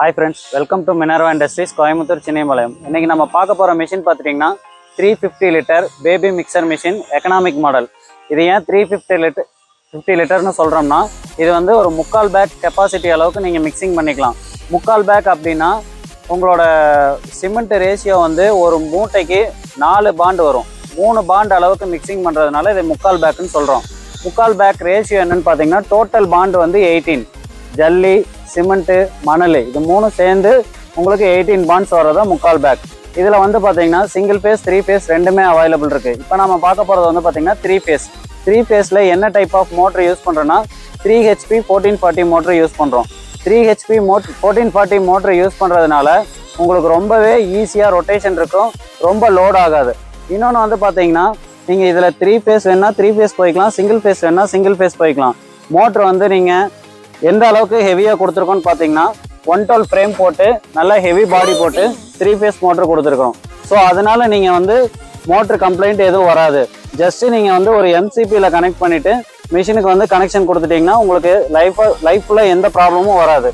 Hi friends, welcome to Minerva Industries, Coimbatore, Chennai, Malayam. இன்னைக்கு நம்ம பார்க்க போற மெஷின் பாத்தீங்கன்னா 350 litre baby mixer machine economic model. இது ஏன் 350 லிட்டர்னு சொல்றோம்னா இது வந்து ஒரு முக்கால் பேக் கெப்பாசிட்டி அளவுக்கு நீங்க மிக்சிங் பண்ணிக்கலாம். முக்கால் பேக் அப்படின்னா உங்களோட சிமெண்ட் ரேஷியோ வந்து ஒரு மூட்டைக்கு 4 பாண்ட் வரும். 3 பாண்ட் அளவுக்கு மிக்சிங் பண்றதுனால இது முக்கால் பேக்னு சொல்றோம். முக்கால் பேக் ரேஷியோ என்னன்னு பாத்தீங்கன்னா டோட்டல் பாண்ட் வந்து 18. ஜல்லி, சிமெண்ட்டு, மணல் இது மூணும் சேர்ந்து உங்களுக்கு 18 பாண்ட்ஸ் வரதா முக்கால் பேக். இதில் வந்து பார்த்தீங்கன்னா சிங்கிள் ஃபேஸ் 3 ஃபேஸ் ரெண்டுமே அவைலபிள் இருக்குது. இப்போ நம்ம பார்க்க போகிறது வந்து பார்த்தீங்கன்னா 3 ஃபேஸ். 3 ஃபேஸில் என்ன டைப் ஆஃப் மோட்டர் யூஸ் பண்ணுறோன்னா 3 HP 1440 மோட்டர் யூஸ் பண்ணுறோம். 3 HP 1440 மோட்டர் யூஸ் பண்ணுறதுனால உங்களுக்கு ரொம்பவே ஈஸியாக ரொட்டேஷன் இருக்கும், ரொம்ப லோட் ஆகாது. இன்னொன்று வந்து பார்த்தீங்கன்னா நீங்கள் இதில் 3 ஃபேஸ் வேணால் 3 ஃபேஸ் போய்க்கலாம், சிங்கிள் ஃபேஸ் வேணால் சிங்கிள் ஃபேஸ் போய்க்கலாம். மோட்ரு வந்து நீங்கள் எந்த அளவுக்கு ஹெவியாக கொடுத்துருக்கோன்னு பார்த்தீங்கன்னா 112 ஃப்ரேம் போட்டு நல்லா ஹெவி பாடி போட்டு 3 ஃபேஸ் மோட்ரு கொடுத்துருக்கோம். ஸோ அதனால நீங்கள் வந்து மோட்ரு கம்ப்ளைண்ட் எதுவும் வராது. ஜஸ்ட்டு நீங்கள் வந்து ஒரு MCPயில் கனெக்ட் பண்ணிவிட்டு மிஷினுக்கு வந்து கனெக்ஷன் கொடுத்துட்டிங்கன்னா உங்களுக்கு லைஃப்பில் எந்த ப்ராப்ளமும் வராது.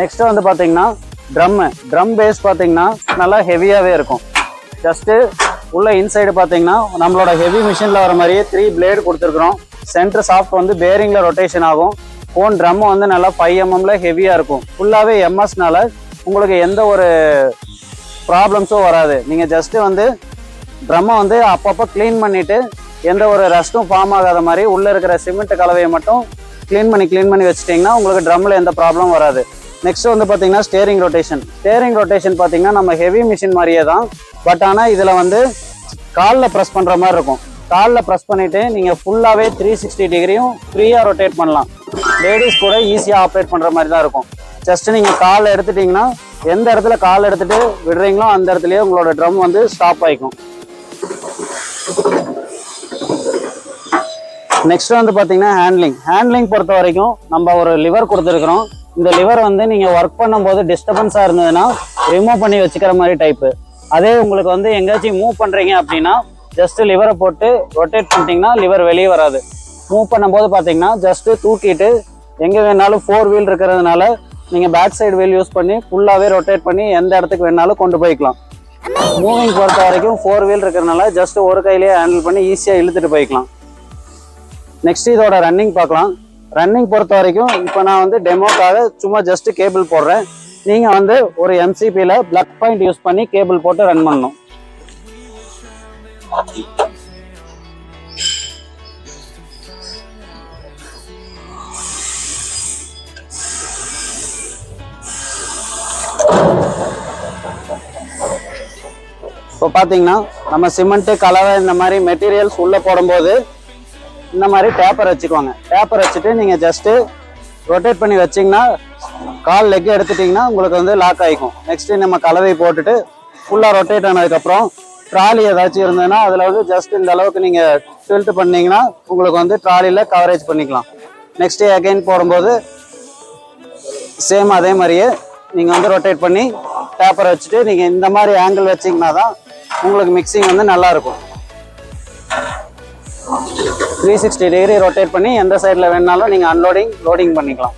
நெக்ஸ்ட்டு வந்து பார்த்தீங்கன்னா ட்ரம் பேஸ் பார்த்தீங்கன்னா நல்லா ஹெவியாகவே இருக்கும். ஜஸ்ட்டு உள்ள இன்சைடு பார்த்தீங்கன்னா நம்மளோட ஹெவி மிஷினில் வர மாதிரியே 3 பிளேடு கொடுத்துருக்குறோம். சென்டர் சாஃப்ட் வந்து பேரிங்கில் ரொட்டேஷன் ஆகும். கோன் ட்ரம்மு வந்து நல்லா 5 mmல ஹெவியாக இருக்கும். ஃபுல்லாகவே எம்எஸ்னால உங்களுக்கு எந்த ஒரு ப்ராப்ளம்ஸும் வராது. நீங்கள் ஜஸ்ட்டு வந்து ட்ரம்மை வந்து அப்பப்போ க்ளீன் பண்ணிவிட்டு எந்த ஒரு ரஸ்ட்டும் ஃபார்ம் ஆகாத மாதிரி உள்ளே இருக்கிற சிமெண்ட் கலவையை மட்டும் க்ளீன் பண்ணி வச்சுட்டிங்கன்னா உங்களுக்கு ட்ரம்மில் எந்த ப்ராப்ளமும் வராது. நெக்ஸ்ட் வந்து பார்த்தீங்கன்னா ஸ்டேரிங் ரொட்டேஷன் பார்த்தீங்கன்னா நம்ம ஹெவி மிஷின் மாதிரியே தான். பட் ஆனால் இதில் வந்து காலில் ப்ரெஸ் பண்ணுற மாதிரி இருக்கும். காலில் ப்ரெஸ் பண்ணிவிட்டு நீங்கள் ஃபுல்லாகவே 360 டிகிரியும் ஃப்ரீயாக ரொட்டேட் பண்ணலாம். லேடிஸ் கூட ஈஸியாக ஆப்ரேட் பண்ணுற மாதிரி தான் இருக்கும். ஜஸ்ட்டு நீங்கள் கால் எடுத்துட்டிங்கன்னா எந்த இடத்துல கால் எடுத்துகிட்டு விடுறீங்களோ அந்த இடத்துலையே உங்களோட ட்ரம் வந்து ஸ்டாப் ஆகிக்கும். நெக்ஸ்ட் வந்து பார்த்தீங்கன்னா ஹேண்ட்லிங் பொறுத்த வரைக்கும் நம்ம ஒரு லிவர் கொடுத்துருக்குறோம். இந்த லிவர் வந்து நீங்கள் ஒர்க் பண்ணும்போது டிஸ்டர்பன்ஸாக இருந்ததுன்னா ரிமூவ் பண்ணி வச்சுக்கிற மாதிரி டைப்பு. அதே உங்களுக்கு வந்து எங்கேயாச்சும் மூவ் பண்ணுறீங்க அப்படின்னா ஜஸ்ட்டு லிவரை போட்டு ரொட்டேட் பண்ணிட்டீங்கன்னா லிவர் வெளியே வராது. மூவ் பண்ணும்போது பார்த்தீங்கன்னா ஜஸ்ட்டு தூக்கிட்டு எங்கே வேணாலும் 4 வீல் இருக்கிறதுனால நீங்கள் பேக் சைடு வீல் யூஸ் பண்ணி ஃபுல்லாகவே ரொட்டேட் பண்ணி எந்த இடத்துக்கு வேணாலும் கொண்டு போய்க்கலாம். மூவிங் பொறுத்த வரைக்கும் 4 வீல் இருக்கிறதுனால ஜஸ்ட்டு ஒரு கையிலேயே ஹேண்டில் பண்ணி ஈஸியாக இழுத்துட்டு போய்க்கலாம். நெக்ஸ்ட் இதோட ரன்னிங் பார்க்கலாம். ரன்னிங் பொறுத்த வரைக்கும் இப்போ நான் வந்து டெமோக்காக சும்மா ஜஸ்ட்டு கேபிள் போடுறேன். நீங்கள் வந்து ஒரு MCPயில் பிளக் பாயிண்ட் யூஸ் பண்ணி கேபிள் போட்டு ரன் பண்ணணும். இப்போ பார்த்தீங்கன்னா நம்ம சிமெண்ட்டு கலவை இந்த மாதிரி மெட்டீரியல்ஸ் உள்ளே போடும்போது இந்த மாதிரி டேப்பர் வச்சுக்குவாங்க. டேப்பர் வச்சுட்டு நீங்கள் ஜஸ்ட்டு ரொட்டேட் பண்ணி வச்சிங்கன்னா கால் லெக் எடுத்துட்டிங்கன்னா உங்களுக்கு வந்து லாக் ஆகிக்கும். நெக்ஸ்ட்டு நம்ம கலவை போட்டுட்டு ஃபுல்லாக ரொட்டேட் ஆனதுக்கப்புறம் ட்ராலி ஏதாச்சும் இருந்ததுன்னா அதில் வந்து ஜஸ்ட் இந்த அளவுக்கு நீங்கள் டில்ட் பண்ணிங்கன்னா உங்களுக்கு வந்து ட்ராலியில் கவரேஜ் பண்ணிக்கலாம். நெக்ஸ்ட்டு அகைன் போடும்போது சேம் அதே மாதிரியே நீங்கள் வந்து ரொட்டேட் பண்ணி டேப்பரை வச்சுட்டு நீங்கள் இந்த மாதிரி ஆங்கிள் வச்சிங்கன்னா தான் உங்களுக்கு மிக்சிங் வந்து நல்லாயிருக்கும். 360 டிகிரி ரொட்டேட் பண்ணி எந்த சைடில் வேணாலும் நீங்கள் லோடிங் பண்ணிக்கலாம்.